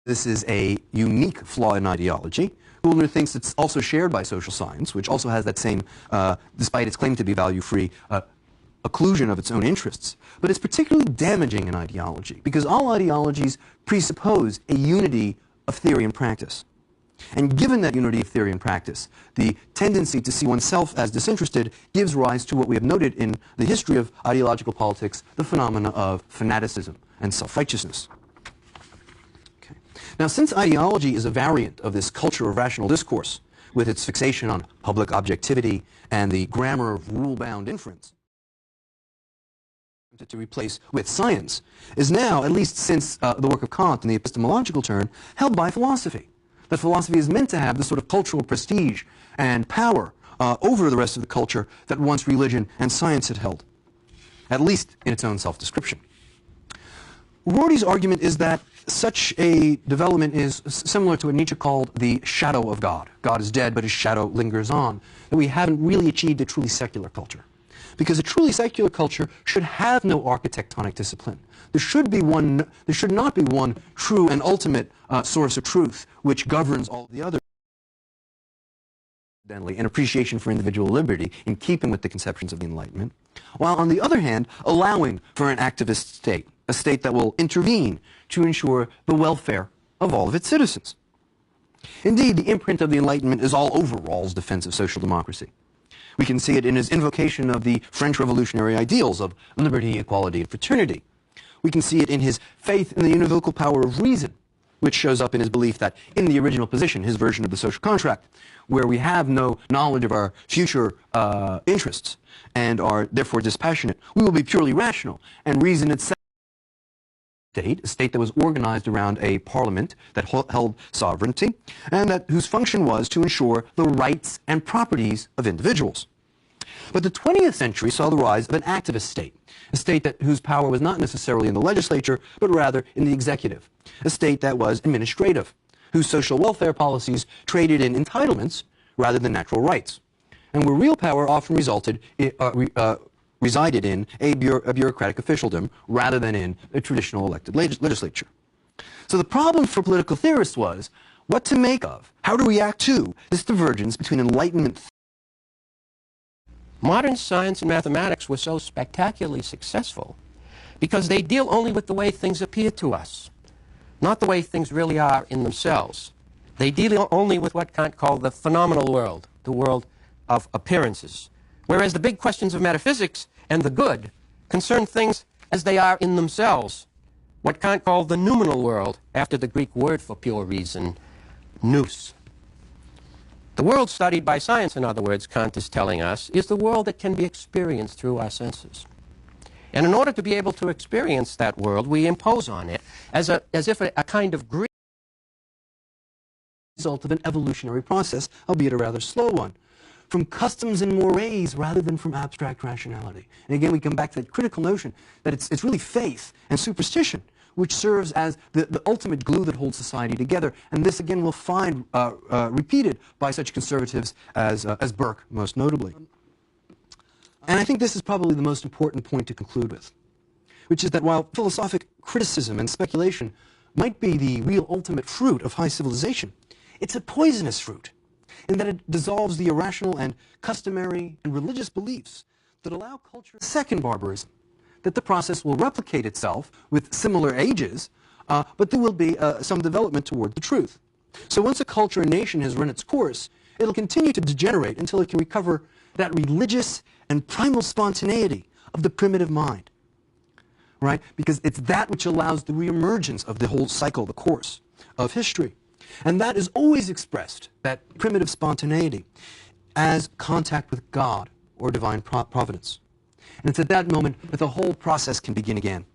this is a unique flaw in ideology. Goldner thinks it's also shared by social science, which also has that same, despite its claim to be value-free, occlusion of its own interests. But it's particularly damaging in ideology, because all ideologies presuppose a unity of theory and practice. And given that unity of theory and practice, the tendency to see oneself as disinterested gives rise to what we have noted in the history of ideological politics, the phenomena of fanaticism and self-righteousness. Okay. Now, since ideology is a variant of this culture of rational discourse, with its fixation on public objectivity and the grammar of rule-bound inference, to replace with science, is now, at least since the work of Kant in the epistemological turn, held by philosophy. That philosophy is meant to have this sort of cultural prestige and power over the rest of the culture that once religion and science had held, at least in its own self-description. Rorty's argument is that such a development is similar to what Nietzsche called the shadow of God. God is dead, but his shadow lingers on. That we haven't really achieved a truly secular culture. Because a truly secular culture should have no architectonic discipline. There should not be one true and ultimate source of truth which governs all the others. An appreciation for individual liberty in keeping with the conceptions of the Enlightenment, while on the other hand allowing for an activist state, a state that will intervene to ensure the welfare of all of its citizens. Indeed, the imprint of the Enlightenment is all over Rawls' defense of social democracy. We can see it in his invocation of the French revolutionary ideals of liberty, equality, and fraternity. We can see it in his faith in the univocal power of reason, which shows up in his belief that in the original position, his version of the social contract, where we have no knowledge of our future interests and are therefore dispassionate, we will be purely rational, and reason itself a state that was organized around a parliament that held sovereignty, and whose function was to ensure the rights and properties of individuals. But the 20th century saw the rise of an activist state, a state whose power was not necessarily in the legislature, but rather in the executive, a state that was administrative, whose social welfare policies traded in entitlements rather than natural rights, and where real power often resided in a bureaucratic officialdom rather than in a traditional elected legislature. So the problem for political theorists was what to make of, how to react to this divergence between Enlightenment. Modern science and mathematics were so spectacularly successful because they deal only with the way things appear to us, not the way things really are in themselves. They deal only with what Kant called the phenomenal world, the world of appearances. Whereas the big questions of metaphysics and the good concern things as they are in themselves, what Kant called the noumenal world, after the Greek word for pure reason, nous. The world studied by science, in other words, Kant is telling us, is the world that can be experienced through our senses. And in order to be able to experience that world, we impose on it as if a kind of greed Result of an evolutionary process, albeit a rather slow one, from customs and mores rather than from abstract rationality. And again, we come back to that critical notion that it's really faith and superstition which serves as the ultimate glue that holds society together. And this, again, we'll find repeated by such conservatives as Burke, most notably. And I think this is probably the most important point to conclude with, which is that while philosophic criticism and speculation might be the real ultimate fruit of high civilization, it's a poisonous fruit, in that it dissolves the irrational and customary and religious beliefs that allow culture second barbarism, that the process will replicate itself with similar ages, but there will be some development toward the truth. So once a culture and nation has run its course, it'll continue to degenerate until it can recover that religious and primal spontaneity of the primitive mind, right? Because it's that which allows the reemergence of the whole cycle, the course of history. And that is always expressed, that primitive spontaneity, as contact with God or divine providence. And it's at that moment that the whole process can begin again.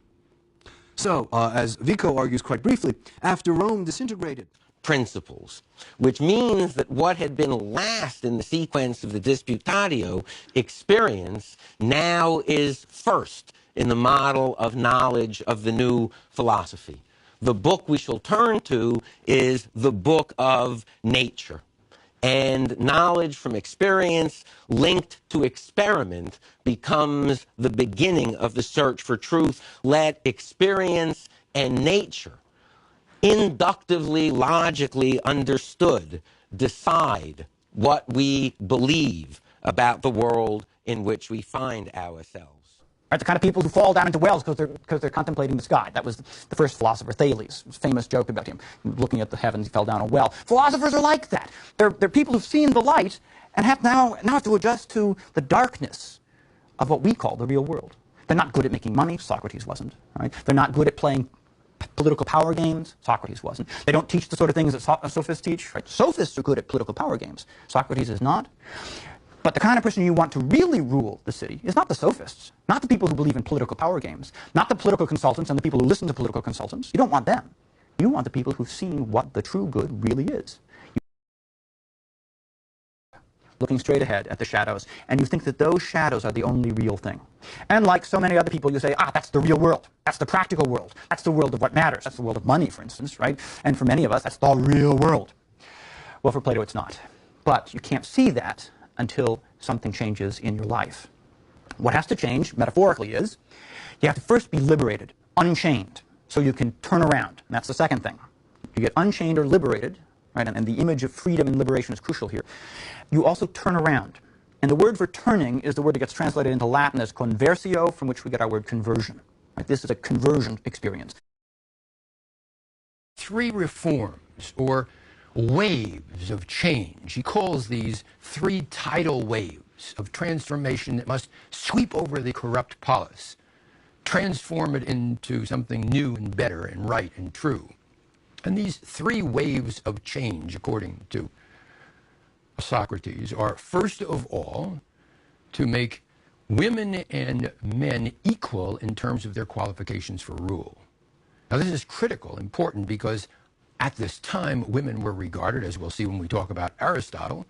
So, as Vico argues quite briefly, after Rome disintegrated, principles, which means that what had been last in the sequence of the Disputatio experience now is first in the model of knowledge of the new philosophy. The book we shall turn to is the book of nature. And knowledge from experience linked to experiment becomes the beginning of the search for truth. Let experience and nature inductively, logically understood, decide what we believe about the world in which we find ourselves. Right, the kind of people who fall down into wells because they're contemplating the sky. That was the first philosopher, Thales. Famous joke about him. Looking at the heavens, he fell down a well. Philosophers are like that. They're people who've seen the light and now have to adjust to the darkness of what we call the real world. They're not good at making money. Socrates wasn't. Right? They're not good at playing political power games. Socrates wasn't. They don't teach the sort of things that sophists teach. Right? Sophists are good at political power games. Socrates is not. But the kind of person you want to really rule the city is not the sophists, not the people who believe in political power games, not the political consultants and the people who listen to political consultants. You don't want them. You want the people who've seen what the true good really is. Looking straight ahead at the shadows, and you think that those shadows are the only real thing. And like so many other people, you say, that's the real world. That's the practical world. That's the world of what matters. That's the world of money, for instance, right? And for many of us, that's the real world. Well, for Plato, it's not. But you can't see that until something changes in your life. What has to change, metaphorically, is you have to first be liberated, unchained, so you can turn around. And that's the second thing. You get unchained or liberated, right? And the image of freedom and liberation is crucial here. You also turn around. And the word for turning is the word that gets translated into Latin as conversio, from which we get our word conversion. Right? This is a conversion experience. Three reforms, or waves of change. He calls these three tidal waves of transformation that must sweep over the corrupt polis, transform it into something new and better and right and true. And these three waves of change, according to Socrates, are first of all to make women and men equal in terms of their qualifications for rule. Now this is critical, important, because at this time women were regarded, as we'll see when we talk about Aristotle,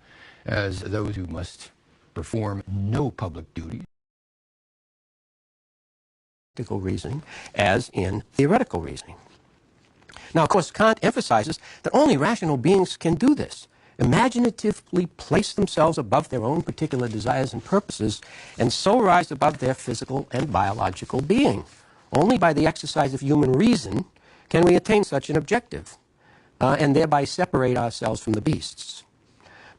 as those who must perform no public duties. Practical reasoning as in theoretical reasoning. Now, of course, Kant emphasizes that only rational beings can do this, imaginatively place themselves above their own particular desires and purposes, and so rise above their physical and biological being. Only by the exercise of human reason can we attain such an objective, and thereby separate ourselves from the beasts.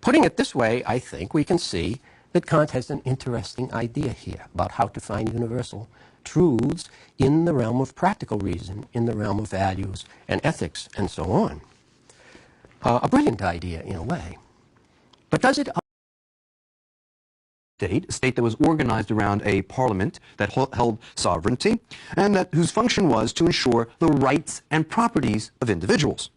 Putting it this way, I think we can see that Kant has an interesting idea here about how to find universal truths in the realm of practical reason, in the realm of values and ethics, and so on. A brilliant idea, in a way. But does it... A state that was organized around a parliament that held sovereignty, and whose function was to ensure the rights and properties of individuals.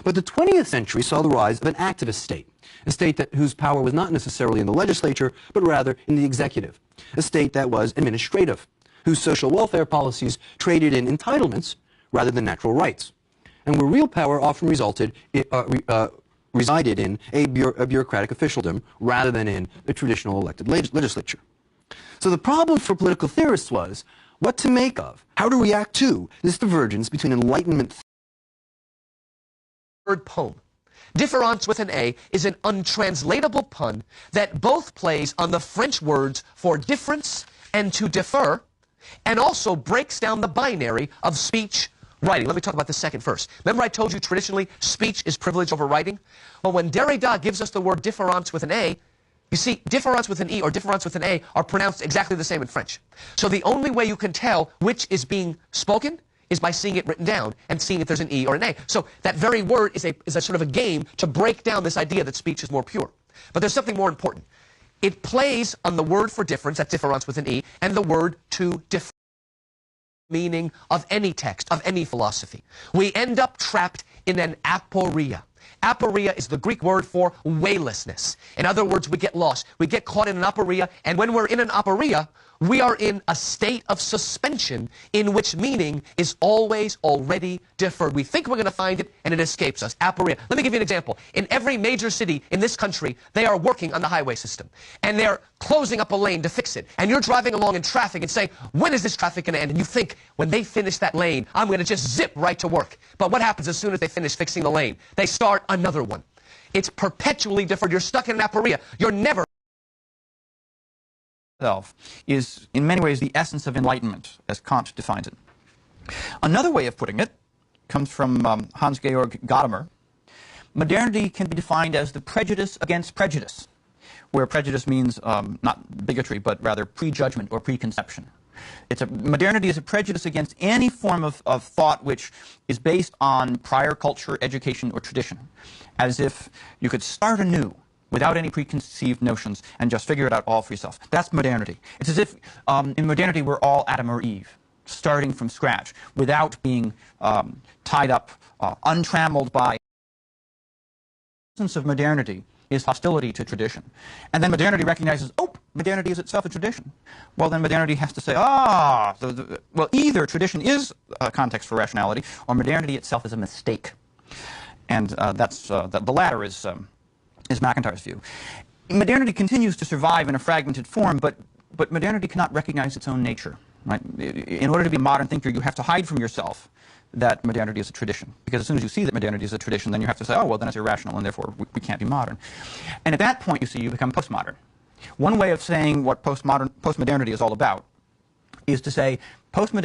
But the 20th century saw the rise of an activist state, a state whose power was not necessarily in the legislature, but rather in the executive, a state that was administrative, whose social welfare policies traded in entitlements rather than natural rights, and where real power often resided in a bureaucratic officialdom rather than in a traditional elected legislature. So the problem for political theorists was what to make of, how to react to this divergence between Enlightenment word poem. Différance with an A is an untranslatable pun that both plays on the French words for difference and to defer, and also breaks down the binary of speech, writing. Let me talk about this second first. Remember I told you traditionally speech is privilege over writing? Well, when Derrida gives us the word différance with an A, you see, différance with an E or différance with an A are pronounced exactly the same in French. So the only way you can tell which is being spoken is by seeing it written down and seeing if there's an E or an A. So that very word is a sort of a game to break down this idea that speech is more pure. But there's something more important. It plays on the word for difference, that's différance with an E, and the word to differ, meaning of any text, of any philosophy. We end up trapped in an aporia. Aporia is the Greek word for waylessness. In other words, we get lost. We get caught in an aporia, and when we're in an aporia, we are in a state of suspension in which meaning is always already deferred. We think we're going to find it, and it escapes us. Aporia. Let me give you an example. In every major city in this country, they are working on the highway system, and they're closing up a lane to fix it. And you're driving along in traffic and saying, when is this traffic going to end? And you think, when they finish that lane, I'm going to just zip right to work. But what happens as soon as they finish fixing the lane? They start another one. It's perpetually deferred. You're stuck in an aporia. You're never... is in many ways the essence of enlightenment, as Kant defines it. Another way of putting it, comes from Hans-Georg Gadamer. Modernity can be defined as the prejudice against prejudice, where prejudice means not bigotry, but rather prejudgment or preconception. Modernity is a prejudice against any form of thought which is based on prior culture, education, or tradition, as if you could start anew without any preconceived notions and just figure it out all for yourself. That's modernity. It's as if in modernity we're all Adam or Eve, starting from scratch, without being tied up, untrammeled by. The essence of modernity is hostility to tradition. And then modernity recognizes, oh, modernity is itself a tradition. Well, then modernity has to say, well, either tradition is a context for rationality, or modernity itself is a mistake. And the latter is McIntyre's view. Modernity continues to survive in a fragmented form, but modernity cannot recognize its own nature. Right? In order to be a modern thinker, you have to hide from yourself that modernity is a tradition. Because as soon as you see that modernity is a tradition, then you have to say, oh, well, then it's irrational, and therefore we can't be modern. And at that point, you see, you become postmodern. One way of saying what postmodernity is all about is to say postmodernity